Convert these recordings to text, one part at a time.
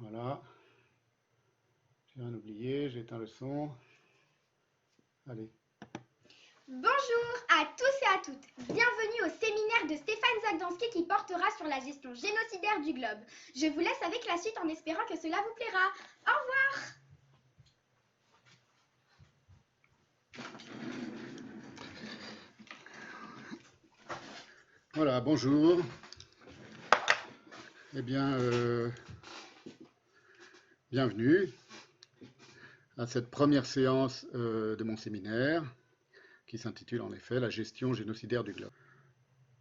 Voilà. J'ai rien oublié, j'ai éteint le son. Allez. Bonjour à tous et à toutes. Bienvenue au séminaire de Stéphane Zagdanski qui portera sur la gestion génocidaire du globe. Je vous laisse avec la suite en espérant que cela vous plaira. Au revoir. Voilà, bonjour. Eh bien, bienvenue à cette première séance de mon séminaire qui s'intitule en effet La gestion génocidaire du globe.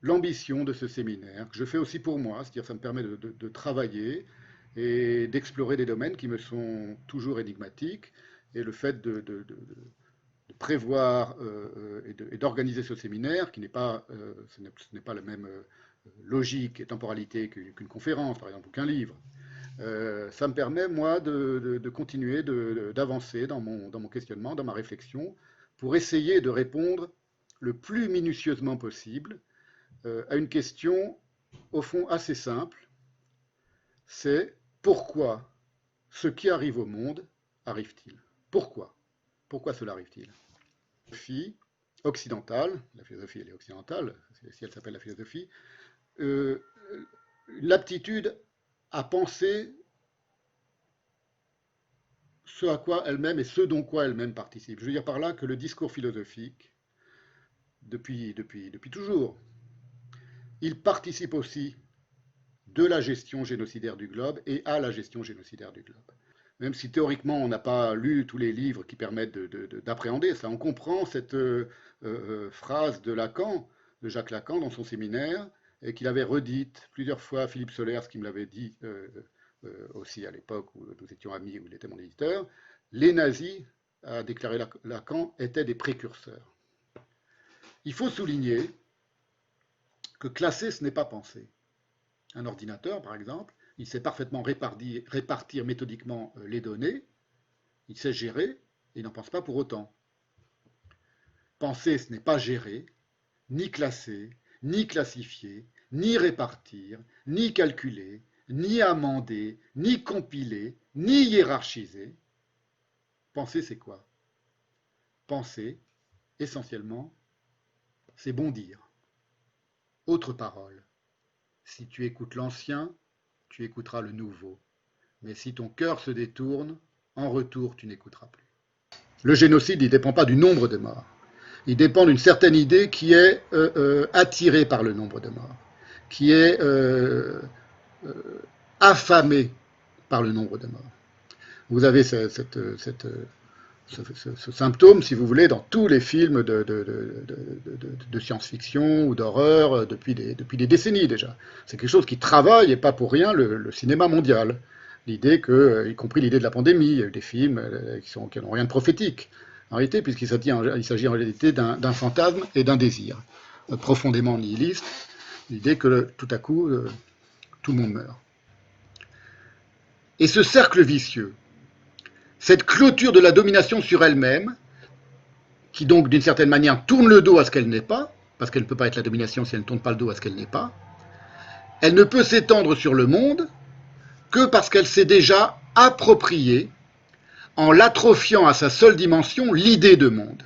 L'ambition de ce séminaire, que je fais aussi pour moi, c'est-à-dire ça me permet de travailler et d'explorer des domaines qui me sont toujours énigmatiques, et le fait de prévoir et d'organiser ce séminaire, qui n'est pas, ce n'est pas la même logique et temporalité qu'une conférence, par exemple, ou qu'un livre. Ça me permet, moi, de continuer d'avancer dans mon questionnement, dans ma réflexion, pour essayer de répondre le plus minutieusement possible à une question, au fond, assez simple. C'est pourquoi ce qui arrive au monde arrive-t-il? Pourquoi? Pourquoi cela arrive-t-il? La philosophie occidentale, la philosophie elle est occidentale, si elle s'appelle la philosophie, l'aptitude à penser ce à quoi elle-même et ce dont quoi elle-même participe. Je veux dire par là que le discours philosophique, depuis toujours, il participe aussi de la gestion génocidaire du globe et à la gestion génocidaire du globe. Même si théoriquement on n'a pas lu tous les livres qui permettent d'appréhender ça, on comprend cette phrase de Lacan, de Jacques Lacan, dans son séminaire, et qu'il avait redite plusieurs fois à Philippe Solers, qui me l'avait dit aussi à l'époque où nous étions amis, où il était mon éditeur. Les nazis, a déclaré Lacan, étaient des précurseurs. Il faut souligner que classer, ce n'est pas penser. Un ordinateur, par exemple, il sait parfaitement répartir méthodiquement les données, il sait gérer, et il n'en pense pas pour autant. Penser, ce n'est pas gérer, ni classer, ni classifier, ni répartir, ni calculer, ni amender, ni compiler, ni hiérarchiser. Penser, c'est quoi? Penser, essentiellement, c'est bondir. Autre parole. Si tu écoutes l'ancien, tu écouteras le nouveau. Mais si ton cœur se détourne, en retour, tu n'écouteras plus. Le génocide, il ne dépend pas du nombre de morts. Il dépend d'une certaine idée qui est attirée par le nombre de morts, qui est affamée par le nombre de morts. Vous avez ce symptôme, si vous voulez, dans tous les films de science-fiction ou d'horreur depuis des décennies déjà. C'est quelque chose qui travaille, et pas pour rien, le cinéma mondial. L'idée que, y compris l'idée de la pandémie, il y a eu des films qui n'ont rien de prophétique, en réalité, puisqu'il s'agit en réalité d'un fantasme et d'un désir profondément nihiliste, l'idée que tout à coup, tout le monde meurt. Et ce cercle vicieux, cette clôture de la domination sur elle-même, qui donc d'une certaine manière tourne le dos à ce qu'elle n'est pas, parce qu'elle ne peut pas être la domination si elle ne tourne pas le dos à ce qu'elle n'est pas, elle ne peut s'étendre sur le monde que parce qu'elle s'est déjà appropriée, en l'atrophiant à sa seule dimension, l'idée de monde.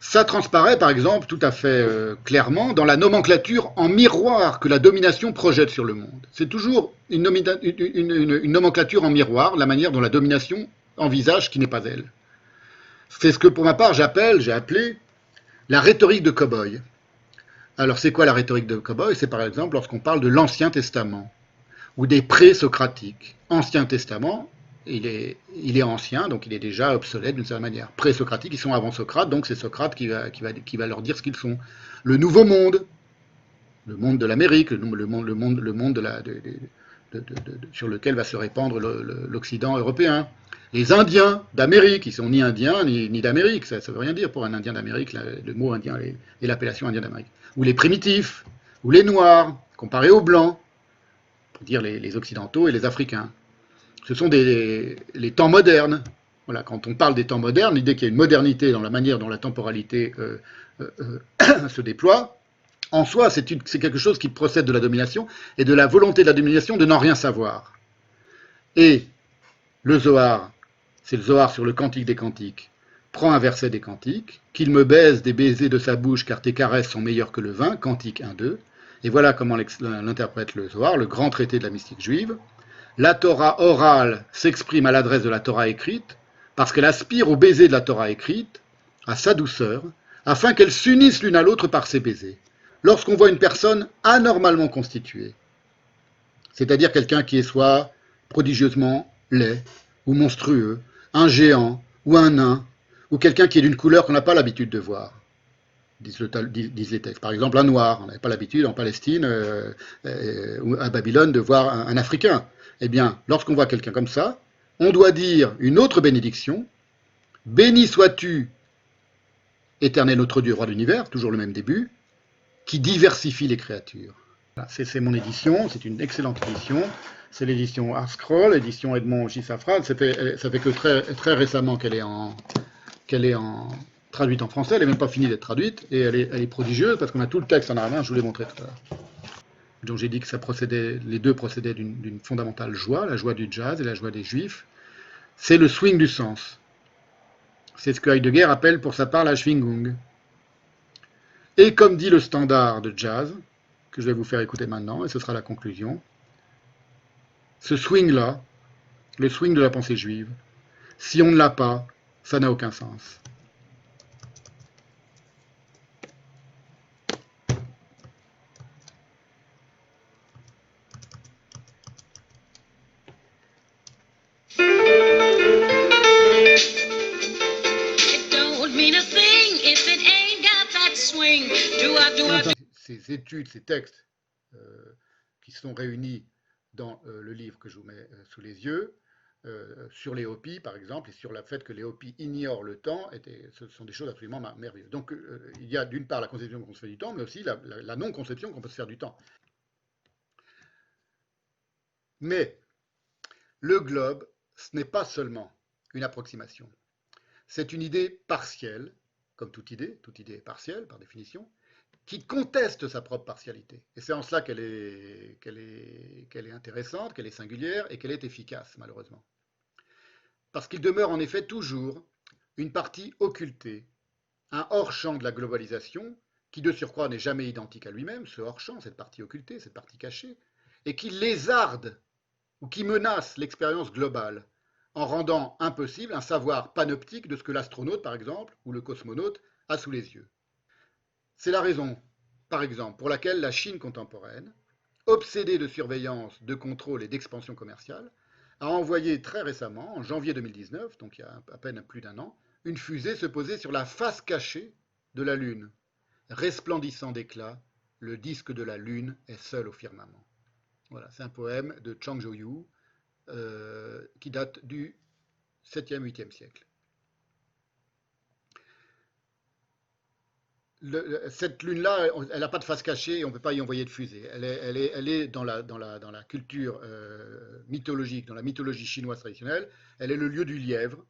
Ça transparaît par exemple tout à fait clairement dans la nomenclature en miroir que la domination projette sur le monde. C'est toujours une nomenclature en miroir, la manière dont la domination envisage ce qui n'est pas elle. C'est ce que pour ma part j'ai appelé la rhétorique de cow-boy. Alors c'est quoi la rhétorique de cow-boy? C'est par exemple lorsqu'on parle de l'Ancien Testament ou des pré-socratiques. Ancien Testament, il est ancien, donc il est déjà obsolète d'une certaine manière. Pré-socratiques, ils sont avant Socrate, donc c'est Socrate qui va leur dire ce qu'ils sont. Le nouveau monde, le monde de l'Amérique, le monde sur lequel va se répandre l'Occident européen. Les Indiens d'Amérique, ils sont ni Indiens ni d'Amérique, ça ne veut rien dire pour un Indien d'Amérique, le mot Indien et l'appellation Indien d'Amérique. Ou les primitifs, ou les Noirs, comparés aux Blancs, pour dire les Occidentaux et les Africains. Ce sont les temps modernes. Voilà, quand on parle des temps modernes, l'idée qu'il y a une modernité dans la manière dont la temporalité se déploie, En soi, c'est quelque chose qui procède de la domination et de la volonté de la domination de n'en rien savoir. Et le Zohar, c'est le Zohar sur le cantique des cantiques, prend un verset des cantiques, qu'il me baise des baisers de sa bouche car tes caresses sont meilleures que le vin, cantique 1-2. Et voilà comment l'interprète le Zohar, le grand traité de la mystique juive. La Torah orale s'exprime à l'adresse de la Torah écrite, parce qu'elle aspire au baiser de la Torah écrite, à sa douceur, afin qu'elles s'unissent l'une à l'autre par ces baisers. Lorsqu'on voit une personne anormalement constituée, c'est-à-dire quelqu'un qui est soit prodigieusement laid ou monstrueux, un géant ou un nain, ou quelqu'un qui est d'une couleur qu'on n'a pas l'habitude de voir, disent les textes. Par exemple, un noir. On n'avait pas l'habitude en Palestine ou à Babylone de voir un Africain. Eh bien, lorsqu'on voit quelqu'un comme ça, on doit dire une autre bénédiction. Béni sois-tu, éternel notre Dieu, roi de l'univers, toujours le même début, qui diversifie les créatures. Voilà, c'est mon édition, c'est une excellente édition. C'est l'édition ArtScroll, l'édition Edmond J. Safran. Ça fait que très récemment qu'elle est traduite en français. Elle n'est même pas finie d'être traduite. Et elle est prodigieuse parce qu'on a tout le texte en arabe. Je vous l'ai montré tout à l'heure. Donc j'ai dit que les deux procédaient d'une fondamentale joie, la joie du jazz et la joie des juifs. C'est le swing du sens. C'est ce que Heidegger appelle pour sa part la Schwingung. Et comme dit le standard de jazz, que je vais vous faire écouter maintenant, et ce sera la conclusion, ce swing-là, le swing de la pensée juive, si on ne l'a pas, ça n'a aucun sens. Ces études, ces textes qui sont réunis dans le livre que je vous mets sous les yeux, sur les Hopis, par exemple, et sur le fait que les Hopis ignorent le temps, ce sont des choses absolument merveilleuses. Donc, il y a d'une part la conception qu'on se fait du temps, mais aussi la non-conception qu'on peut se faire du temps. Mais le globe, ce n'est pas seulement une approximation. C'est une idée partielle, comme toute idée est partielle par définition, qui conteste sa propre partialité. Et c'est en cela qu'elle est intéressante, qu'elle est singulière et qu'elle est efficace, malheureusement. Parce qu'il demeure en effet toujours une partie occultée, un hors-champ de la globalisation, qui de surcroît n'est jamais identique à lui-même, ce hors-champ, cette partie occultée, cette partie cachée, et qui lézarde ou qui menace l'expérience globale, en rendant impossible un savoir panoptique de ce que l'astronaute, par exemple, ou le cosmonaute a sous les yeux. C'est la raison, par exemple, pour laquelle la Chine contemporaine, obsédée de surveillance, de contrôle et d'expansion commerciale, a envoyé très récemment, en janvier 2019, donc il y a à peine plus d'un an, une fusée se poser sur la face cachée de la Lune. Resplendissant d'éclat, le disque de la Lune est seul au firmament. Voilà, c'est un poème de Chang Zhou-Yu qui date du 7e, 8e siècle. Cette lune-là, elle n'a pas de face cachée et on ne peut pas y envoyer de fusée. Elle est dans la culture mythologique, dans la mythologie chinoise traditionnelle, elle est le lieu du lièvre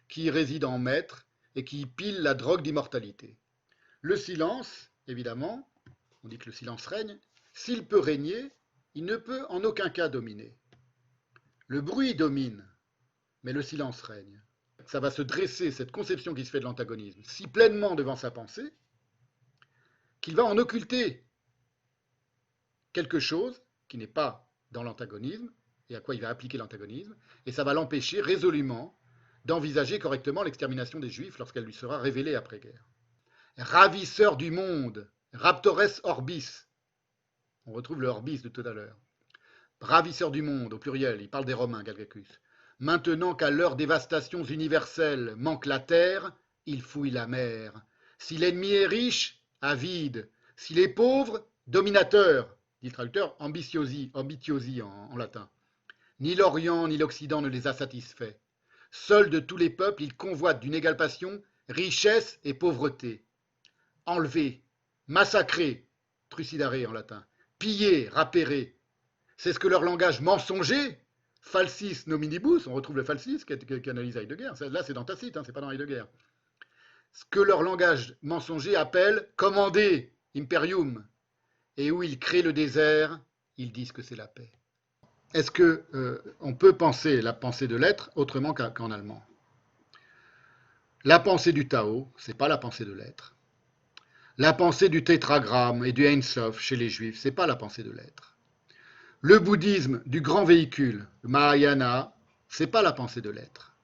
qui réside en maître et qui pile la drogue d'immortalité. Le silence, évidemment, on dit que le silence règne, s'il peut régner, il ne peut en aucun cas dominer. Le bruit domine, mais le silence règne. Ça va se dresser, cette conception qui se fait de l'antagonisme, si pleinement devant sa pensée, qu'il va en occulter quelque chose qui n'est pas dans l'antagonisme et à quoi il va appliquer l'antagonisme, et ça va l'empêcher résolument d'envisager correctement l'extermination des Juifs lorsqu'elle lui sera révélée après-guerre. Ravisseur du monde, raptores orbis, on retrouve le orbis de tout à l'heure. Ravisseur du monde, au pluriel, il parle des Romains, Galgacus. Maintenant qu'à leurs dévastations universelles manque la terre, il fouille la mer. Si l'ennemi est riche, avide. S'il est pauvre, dominateur, dit le traducteur, ambitiosi en latin. Ni l'Orient ni l'Occident ne les a satisfaits. Seul de tous les peuples, ils convoitent d'une égale passion richesse et pauvreté. Enlever, massacrer, trucidare en latin, piller, rapérer. C'est ce que leur langage mensonger, falsis nominibus, on retrouve le falsis qu'analyse Heidegger, là c'est dans Tacite, c'est pas dans Heidegger. Ce que leur langage mensonger appelle commander, imperium, et où ils créent le désert, ils disent que c'est la paix. Est-ce que on peut penser la pensée de l'être autrement qu'en allemand? La pensée du Tao, c'est pas la pensée de l'être. La pensée du tétragramme et du Ein Sof chez les Juifs, c'est pas la pensée de l'être. Le bouddhisme du grand véhicule, le Mahayana, c'est pas la pensée de l'être.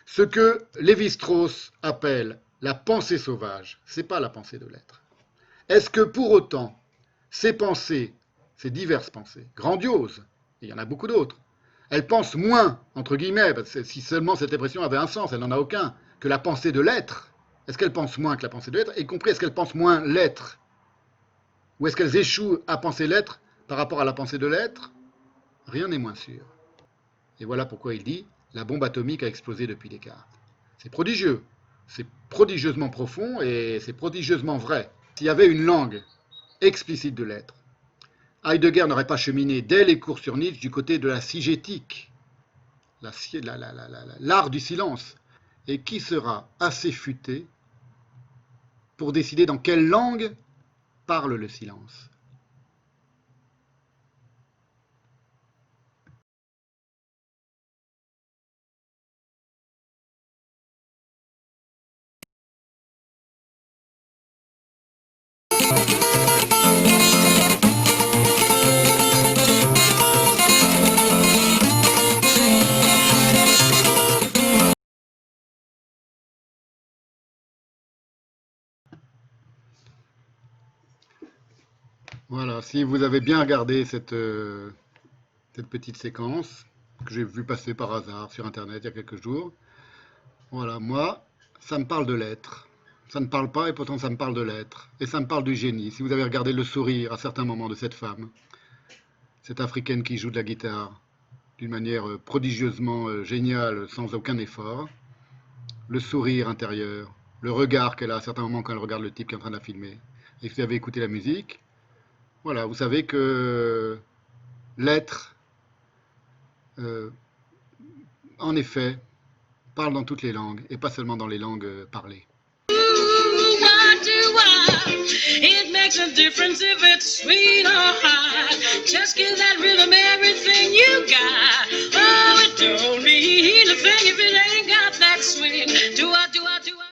Ce que Lévi-Strauss appelle la pensée sauvage, c'est pas la pensée de l'être. Est-ce que pour autant, ces pensées, ces diverses pensées, grandioses, et il y en a beaucoup d'autres, elles pensent moins, entre guillemets, parce que si seulement cette expression avait un sens, elle n'en a aucun, que la pensée de l'être? Est-ce qu'elles pensent moins que la pensée de l'être, y compris est-ce qu'elles pensent moins l'être? Ou est-ce qu'elles échouent à penser l'être par rapport à la pensée de l'être? Rien n'est moins sûr. Et voilà pourquoi il dit la bombe atomique a explosé depuis Descartes. C'est prodigieux, c'est prodigieusement profond et c'est prodigieusement vrai. S'il y avait une langue explicite de l'être, Heidegger n'aurait pas cheminé dès les cours sur Nietzsche du côté de la sigétique, l'art du silence. Et qui sera assez futé pour décider dans quelle langue parle le silence? Voilà, si vous avez bien regardé cette petite séquence que j'ai vue passer par hasard sur Internet il y a quelques jours, voilà, moi, ça me parle de l'être. Ça ne parle pas et pourtant ça me parle de l'être. Et ça me parle du génie. Si vous avez regardé le sourire à certains moments de cette femme, cette africaine qui joue de la guitare d'une manière prodigieusement géniale, sans aucun effort, le sourire intérieur, le regard qu'elle a à certains moments quand elle regarde le type qui est en train de la filmer. Et si vous avez écouté la musique, voilà, vous savez que l'être, euh, en effet, parle dans toutes les langues et pas seulement dans les langues parlées. It makes a difference if it's sweet or hot. Just give that rhythm every